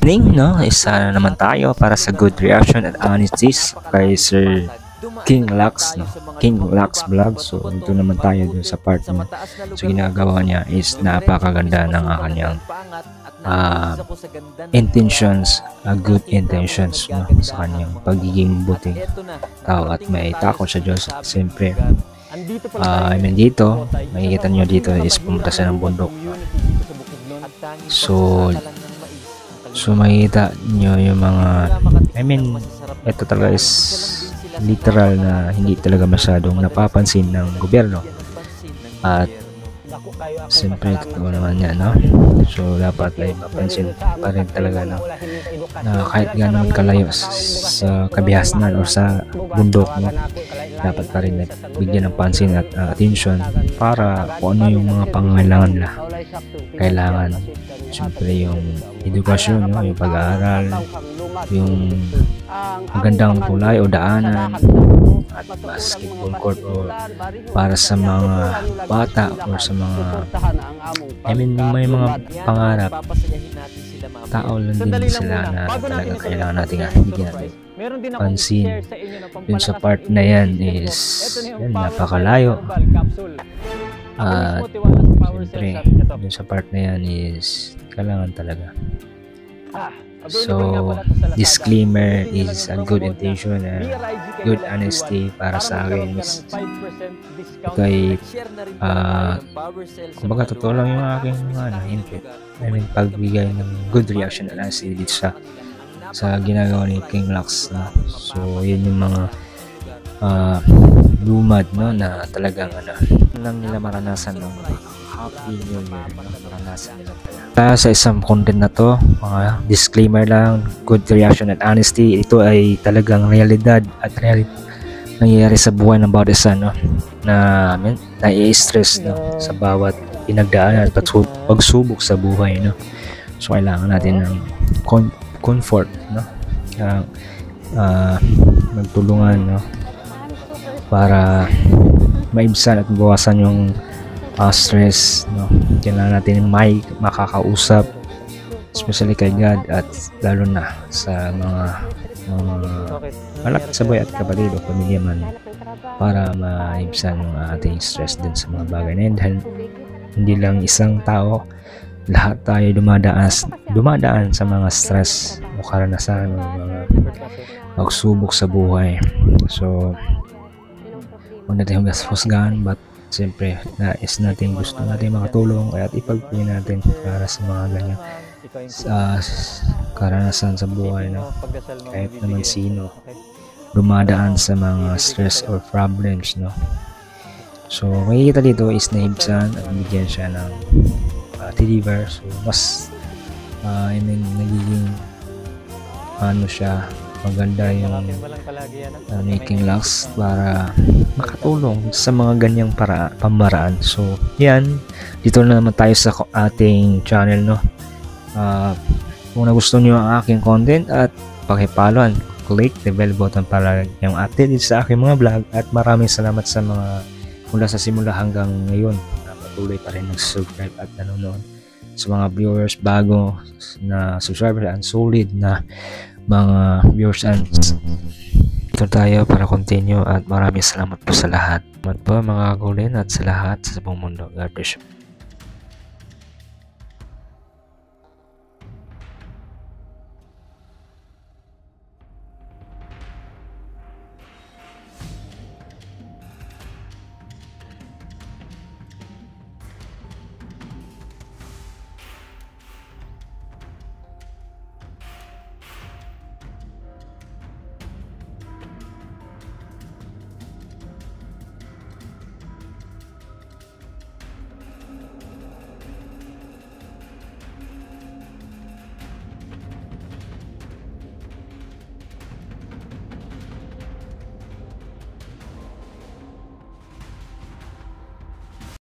Ning, no, isa na naman tayo para sa good reaction at honesties kay Sir King Lux, no? King Lux Vlog. So ito naman tayo dun sa part niya. So ginagawa niya is napakaganda ng kanyang intentions, good intentions, no? Sa kanyang pagiging buting tao at may takot sa Diyos. Siyempre, dito, makikita nyo dito is pumunta siya ng bundok. So makikita nyo yung mga, ito talaga is literal na hindi talaga masyadong napapansin ng gobyerno. At siyempre totoo naman yan, no? So dapat ay mapansin pa rin talaga, no? Na kahit gano'n kalayo sa kabihasnan o sa bundok, no? Dapat pa rin bigyan ng pansin at attention para kung ano yung mga pangangailangan nila. Kailangan siyempre yung edukasyon, no? Yung pag-aaral, yung magandang tulay o daanan, at basketball court o para sa mga bata o sa mga may mga pangarap tao lang din sila na talagang kailangan natin bigyan natin pansin. Yun sa part na yan is yan, napakalayo. At siyempre yun sa part na yan is kailangan talaga. So disclaimer is a good intention and good honesty para sa akin. Ito ay kumbaga totoo lang yung aking input. Pagbigay ng good reaction and honesty dito sa ginagawa ni King Lux, no? So yun yung mga lumad, no, na talagang lang nila maranasan ng Happy New Year, no? Maranasan nila talaga. Sa isang content na to, mga disclaimer lang, good reaction and honesty, ito ay talagang realidad at nangyayari sa buhay ng bawat isa, no? Na nai-stress, no, sa bawat pinagdaanan at pagsubok sa buhay, no? So kailangan natin ng comfort, no? Magtulungan, no, para maibsan at mabawasan yung stress, no? Kailangan natin may makakausap, especially kay God at lalo na sa mga malapit sa buhay at kapatid o pamilya man, para maibsan yung ating stress din sa mga bagay na yun. Dahil hindi lang isang tao, lahat tayo dumadaan sa mga stress o karanasan o mga pagsubok sa buhay. So huwag natin husgahan, but siyempre nais natin, gusto natin makatulong, kaya ipagpili natin para sa mga ganyan karanasan sa buhay, no? Kahit naman sino dumadaan sa mga stress or problems, no? So makikita dito is naibsan at bigyan siya ng deliver. So mas nagiging siya maganda yung King Lux para makatulong sa mga ganyang pamaraan. So yan, dito na naman tayo sa ating channel, no? Kung nagustuhan nyo ang aking content at pakipollow and click the bell button para yung update sa aking mga vlog. At maraming salamat sa mga mula sa simula hanggang ngayon na patuloy pa rin nag-subscribe at nanonood. Sa mga viewers bago na subscriber and solid na mga viewers, and ito tayo para continue. At maraming salamat po sa lahat. Salamat po mga kulin at sa lahat sa buong mundo. God bless you.